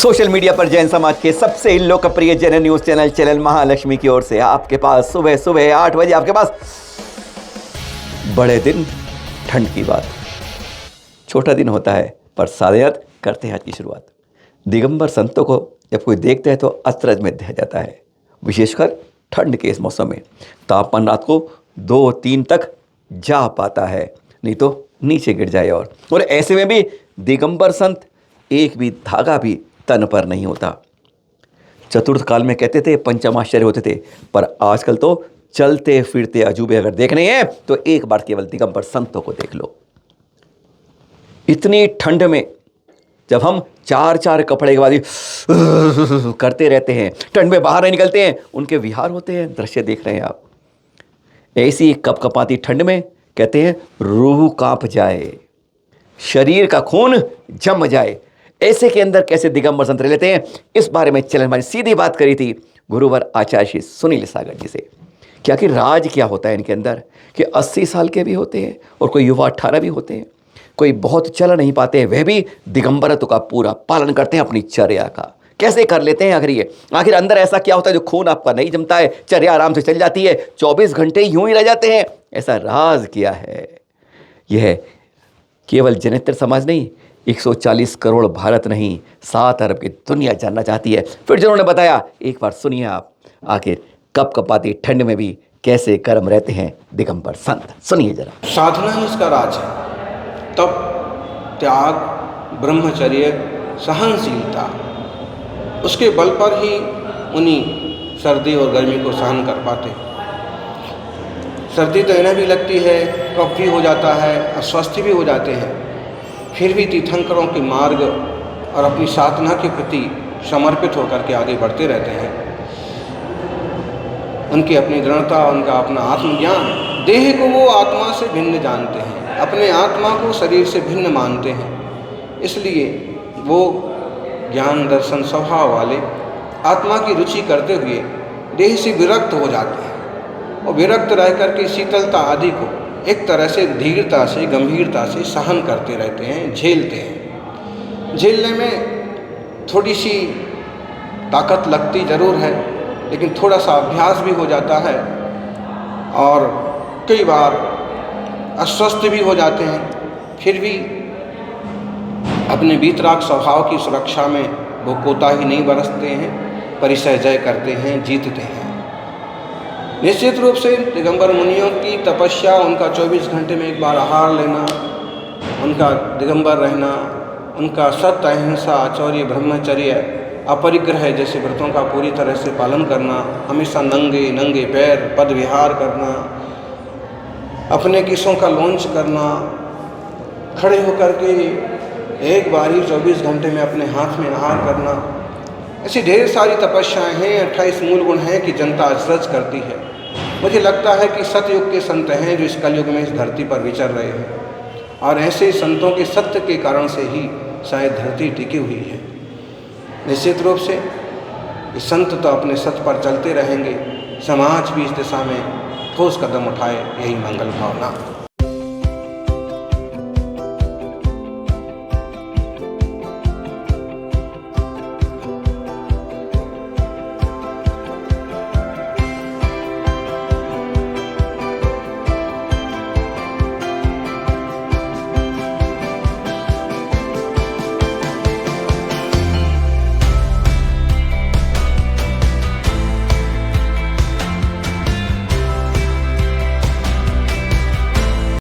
Social media पर जैन समाज के सबसे लोकप्रिय जैन न्यूज चैनल महालक्ष्मी की ओर से आपके पास सुबह सुबह 8 बजे आपके पास बड़े दिन ठंड की बात। छोटा दिन होता है पर सारे अर्थ करते हैं आज की शुरुआत। दिगंबर संतों को जब कोई देखता है तो अचरज में रह जाता है, विशेषकर ठंड के इस मौसम में। तापमान रात को 2-3 तक जा पाता है, नहीं तो नीचे गिर जाए। और ऐसे में भी दिगंबर संत एक भी धागा भी तन पर नहीं होता। चतुर्थ काल में कहते थे पंचमाश्चर्य होते थे, पर आजकल तो चलते फिरते अजूबे अगर देखने हैं तो एक बार केवल दिगंबर संतों को देख लो। इतनी ठंड में जब हम 4 कपड़े के बाद करते रहते हैं, ठंड में बाहर नहीं निकलते हैं, उनके विहार होते हैं, दृश्य देख रहे हैं आप। ऐसी कपकपाती ठंड में कहते हैं रूह कांप जाए, शरीर का खून जम जाए। ऐसे के अंदर कैसे दिगंबर संत रह लेते हैं, इस बारे में चैनल में सीधी बात करी थी गुरुवर आचार्य श्री सुनील सागर जी से। क्या कि राज क्या होता है इनके अंदर कि 80 साल के भी होते हैं और कोई युवा 18 भी होते हैं, कोई बहुत चल नहीं पाते हैं, वह भी दिगंबरत्व का पूरा पालन करते हैं अपनी चर्या का। कैसे कर लेते हैं आखिर अंदर ऐसा क्या होता है जो खून आपका नहीं जमता है, चर्या आराम से चल जाती है, 24 घंटे यूं ही रह जाते हैं? ऐसा राज क्या है? यह केवल जनेतर समाज नहीं, 140 करोड़ भारत नहीं, 7 अरब की दुनिया जानना चाहती है। फिर जिन्होंने बताया, एक बार सुनिए आप, आखिर कपकपाती ठंड में भी कैसे गर्म रहते हैं दिगंबर संत। सुनिए जरा। साधना ही इसका राज है। तप, त्याग, ब्रह्मचर्य, सहनशीलता, उसके बल पर ही उन्हीं सर्दी और गर्मी को सहन कर पाते हैं। सर्दी तो इन्हें भी लगती है, कफ भी हो जाता है, अस्वस्थ भी हो जाते हैं, फिर भी तीर्थंकरों के मार्ग और अपनी साधना के प्रति समर्पित होकर के आगे बढ़ते रहते हैं। उनकी अपनी दृढ़ता, उनका अपना आत्मज्ञान, देह को वो आत्मा से भिन्न जानते हैं, अपने आत्मा को शरीर से भिन्न मानते हैं। इसलिए वो ज्ञान दर्शन स्वभाव वाले आत्मा की रुचि करते हुए देह से विरक्त हो जाते हैं और विरक्त रह करके शीतलता आदि को एक तरह से धीरता से, गंभीरता से सहन करते रहते हैं, झेलते हैं। झेलने में थोड़ी सी ताकत लगती ज़रूर है, लेकिन थोड़ा सा अभ्यास भी हो जाता है और कई बार अस्वस्थ भी हो जाते हैं। फिर भी अपने वीतराग स्वभाव की सुरक्षा में वो कोताही नहीं बरतते हैं, परिसर जय करते हैं, जीतते हैं। निश्चित रूप से दिगंबर मुनियों की तपस्या, उनका 24 घंटे में एक बार आहार लेना, उनका दिगंबर रहना, उनका सत्य, अहिंसा, आचौर्य, ब्रह्मचर्य, अपरिग्रह जैसे व्रतों का पूरी तरह से पालन करना, हमेशा नंगे पैर पद विहार करना, अपने केसों का लॉन्च करना, खड़े होकर के एक बार ही 24 घंटे में अपने हाथ में आहार करना, ऐसी ढेर सारी तपस्याएं हैं। 28 मूल गुण हैं कि जनता अचरज करती है। मुझे लगता है कि सतयुग के संत हैं जो इस कलयुग में इस धरती पर विचर रहे हैं, और ऐसे संतों के सत्य के कारण से ही शायद धरती टिकी हुई है। निश्चित रूप से ये संत तो अपने सत्य पर चलते रहेंगे, समाज भी इस दिशा में ठोस कदम उठाए, यही मंगल भावना।